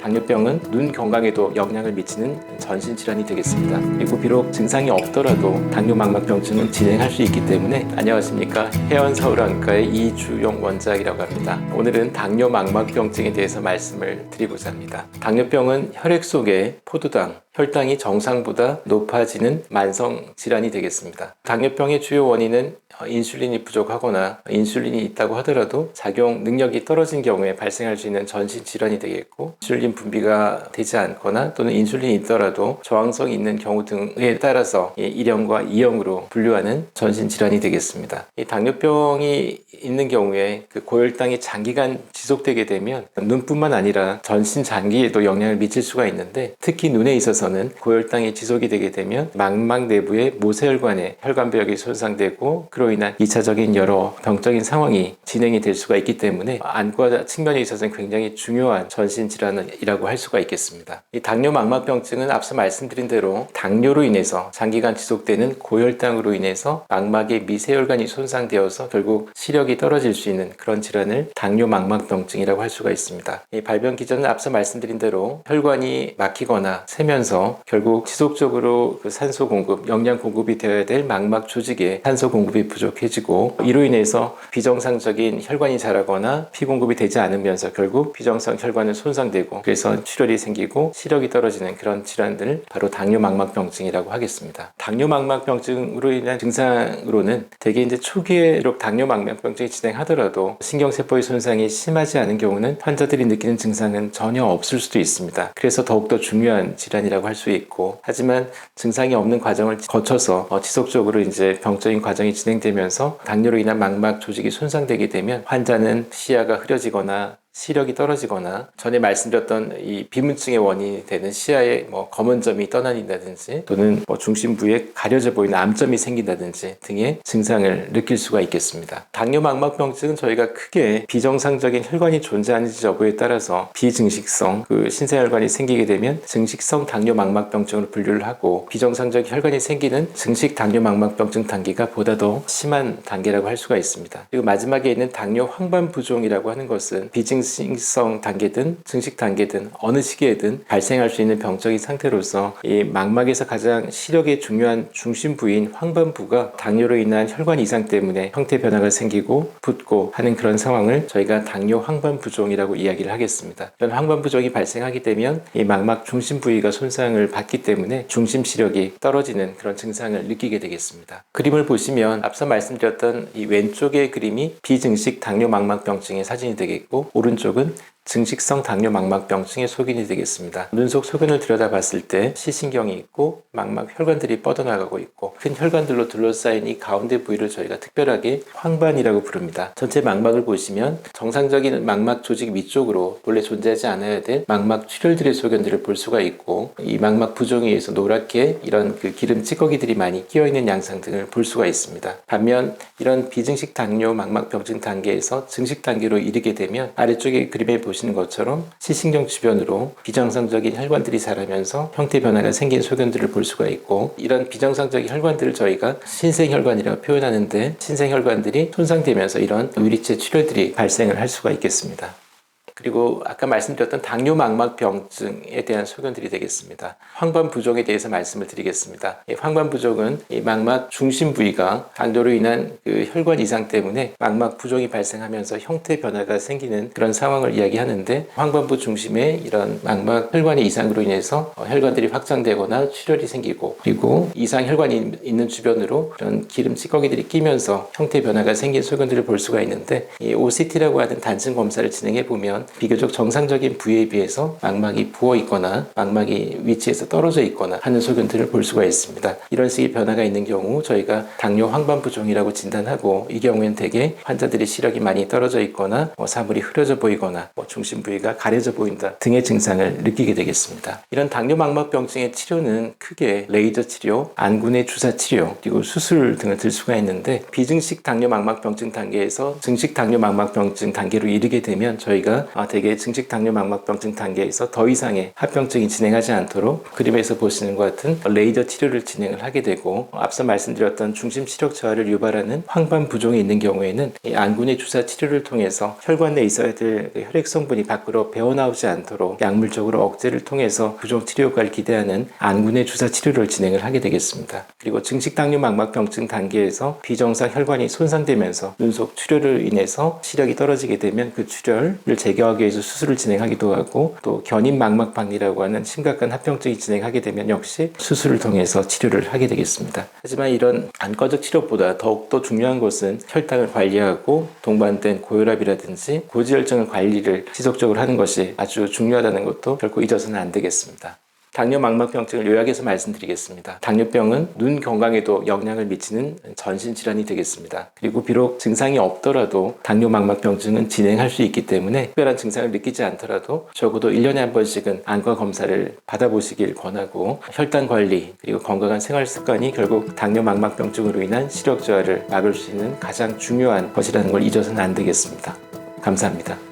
당뇨병은 눈 건강에도 영향을 미치는 전신 질환이 되겠습니다. 그리고 비록 증상이 없더라도 당뇨망막병증은 진행할 수 있기 때문에 안녕하십니까, 해원서울안과의 이주용 원장이라고 합니다. 오늘은 당뇨망막병증에 대해서 말씀을 드리고자 합니다. 당뇨병은 혈액 속의 포도당, 혈당이 정상보다 높아지는 만성 질환이 되겠습니다. 당뇨병의 주요 원인은 인슐린이 부족하거나 인슐린이 있다고 하더라도 작용 능력이 떨어진 경우에 발생할 수 있는 전신 질환이 되겠고, 인슐린 분비가 되지 않거나 또는 인슐린이 있더라도 저항성이 있는 경우 등에 따라서 1형과 2형으로 분류하는 전신 질환이 되겠습니다. 이 당뇨병이 있는 경우에 그 고혈당이 장기간 지속되게 되면 눈뿐만 아니라 전신 장기에도 영향을 미칠 수가 있는데, 특히 눈에 있어서는 고혈당이 지속이 되게 되면 망막 내부의 모세혈관의 혈관벽이 손상되고 그로 인한 2차적인 여러 병적인 상황이 진행이 될 수가 있기 때문에 안과 측면에 있어서는 굉장히 중요한 전신 질환이라고 할 수가 있겠습니다. 이 당뇨망막병증은 앞서 말씀드린 대로 당뇨로 인해서 장기간 지속되는 고혈당으로 인해서 망막의 미세혈관이 손상되어서 결국 시력이 떨어질 수 있는 그런 질환을 당뇨망막병증이라고 할 수가 있습니다. 이 발병 기전은 앞서 말씀드린 대로 혈관이 막히거나 새면서 결국 지속적으로 그 산소 공급, 영양 공급이 되어야 될 망막 조직에 산소 공급이 부족해지고, 이로 인해서 비정상적인 혈관이 자라거나 피 공급이 되지 않으면서 결국 비정상 혈관은 손상되고, 그래서 출혈이 생기고 시력이 떨어지는 그런 질환들을 바로 당뇨망막병증이라고 하겠습니다. 당뇨망막병증으로 인한 증상으로는 대개 이제 초기에 비록 당뇨망막병증이 진행하더라도 신경세포의 손상이 심하지 않은 경우는 환자들이 느끼는 증상은 전혀 없을 수도 있습니다. 그래서 더욱더 중요한 질환이라고 할 수 있고, 하지만 증상이 없는 과정을 거쳐서 지속적으로 이제 병적인 과정이 진행되면서 당뇨로 인한 망막 조직이 손상되게 되면 환자는 시야가 흐려지거나 시력이 떨어지거나, 전에 말씀드렸던 이 비문증의 원인이 되는 시야에 검은 점이 떠다닌다든지 또는 중심 부위에 가려져 보이는 암점이 생긴다든지 등의 증상을 느낄 수가 있겠습니다. 당뇨망막병증은 저희가 크게 비정상적인 혈관이 존재하는지 여부에 따라서 비증식성 신생혈관이 생기게 되면 증식성 당뇨망막병증으로 분류를 하고, 비정상적인 혈관이 생기는 증식 당뇨망막병증 단계가 보다 더 심한 단계라고 할 수가 있습니다. 그리고 마지막에 있는 당뇨 황반부종이라고 하는 것은 비증식성 단계든 증식 단계든 어느 시기에든 발생할 수 있는 병적인 상태로서 이 망막에서 가장 시력이 중요한 중심 부위인 황반부가 당뇨로 인한 혈관 이상 때문에 형태 변화가 생기고 붓고 하는 그런 상황을 저희가 당뇨 황반부종이라고 이야기를 하겠습니다. 이런 황반부종이 발생하게 되면 이 망막 중심 부위가 손상을 받기 때문에 중심 시력이 떨어지는 그런 증상을 느끼게 되겠습니다. 그림을 보시면 앞서 말씀드렸던 이 왼쪽의 그림이 비증식 당뇨망막병증의 사진이 되겠고, 오른쪽은 증식성 당뇨망막병증의 소견이 되겠습니다. 눈속 소견을 들여다봤을 때 시신경이 있고 망막 혈관들이 뻗어나가고 있고, 큰 혈관들로 둘러싸인 이 가운데 부위를 저희가 특별하게 황반이라고 부릅니다. 전체 망막을 보시면 정상적인 망막 조직 위쪽으로 원래 존재하지 않아야 될 망막 출혈들의 소견들을 볼 수가 있고, 이 망막 부종에 의해서 노랗게 이런 기름 찌꺼기들이 많이 끼어있는 양상 등을 볼 수가 있습니다. 반면 이런 비증식 당뇨망막병증 단계에서 증식 단계로 이르게 되면 아래쪽에 그림에 보시는 것처럼 시신경 주변으로 비정상적인 혈관들이 자라면서 형태 변화가 생긴 소견들을 볼 수가 있고, 이런 비정상적인 혈관들을 저희가 신생혈관이라고 표현하는데, 신생혈관들이 손상되면서 이런 유리체 출혈들이 발생을 할 수가 있겠습니다. 그리고 아까 말씀드렸던 당뇨망막병증에 대한 소견들이 되겠습니다. 황반부종에 대해서 말씀을 드리겠습니다. 황반부종은 이 망막 중심 부위가 당뇨로 인한 혈관 이상 때문에 망막 부종이 발생하면서 형태 변화가 생기는 그런 상황을 이야기하는데, 황반부 중심에 이런 망막 혈관의 이상으로 인해서 혈관들이 확장되거나 출혈이 생기고, 그리고 이상 혈관이 있는 주변으로 이런 기름 찌꺼기들이 끼면서 형태 변화가 생긴 소견들을 볼 수가 있는데, 이 OCT라고 하는 단층 검사를 진행해 보면 비교적 정상적인 부위에 비해서 망막이 부어 있거나 망막이 위치에서 떨어져 있거나 하는 소견들을 볼 수가 있습니다. 이런 식의 변화가 있는 경우 저희가 당뇨 황반부종이라고 진단하고, 이 경우에는 대개 환자들이 시력이 많이 떨어져 있거나 사물이 흐려져 보이거나 중심 부위가 가려져 보인다 등의 증상을 느끼게 되겠습니다. 이런 당뇨망막병증의 치료는 크게 레이저 치료, 안구내 주사 치료, 그리고 수술 등을 들 수가 있는데, 비증식 당뇨망막병증 단계에서 증식 당뇨망막병증 단계로 이르게 되면 저희가 대개 증식 당뇨망막병증 단계에서 더 이상의 합병증이 진행하지 않도록 그림에서 보시는 것 같은 레이저 치료를 진행을 하게 되고, 앞서 말씀드렸던 중심 시력 저하를 유발하는 황반 부종이 있는 경우에는 이 안군의 주사 치료를 통해서 혈관 내에 있어야 될 혈액 성분이 밖으로 배어나오지 않도록 약물적으로 억제를 통해서 부종 치료 효과를 기대하는 안군의 주사 치료를 진행을 하게 되겠습니다. 그리고 증식 당뇨망막병증 단계에서 비정상 혈관이 손상되면서 눈속 출혈을 인해서 시력이 떨어지게 되면 그 출혈을 제거하기 위해서 수술을 진행하기도 하고, 또 견인망막박리라고 하는 심각한 합병증이 진행하게 되면 역시 수술을 통해서 치료를 하게 되겠습니다. 하지만 이런 안과적 치료보다 더욱더 중요한 것은 혈당을 관리하고 동반된 고혈압이라든지 고지혈증을 관리를 지속적으로 하는 것이 아주 중요하다는 것도 결코 잊어서는 안 되겠습니다. 당뇨망막병증을 요약해서 말씀드리겠습니다. 당뇨병은 눈 건강에도 영향을 미치는 전신질환이 되겠습니다. 그리고 비록 증상이 없더라도 당뇨망막병증은 진행할 수 있기 때문에 특별한 증상을 느끼지 않더라도 적어도 1년에 한 번씩은 안과 검사를 받아보시길 권하고, 혈당 관리 그리고 건강한 생활 습관이 결국 당뇨망막병증으로 인한 시력 저하를 막을 수 있는 가장 중요한 것이라는 걸 잊어서는 안 되겠습니다. 감사합니다.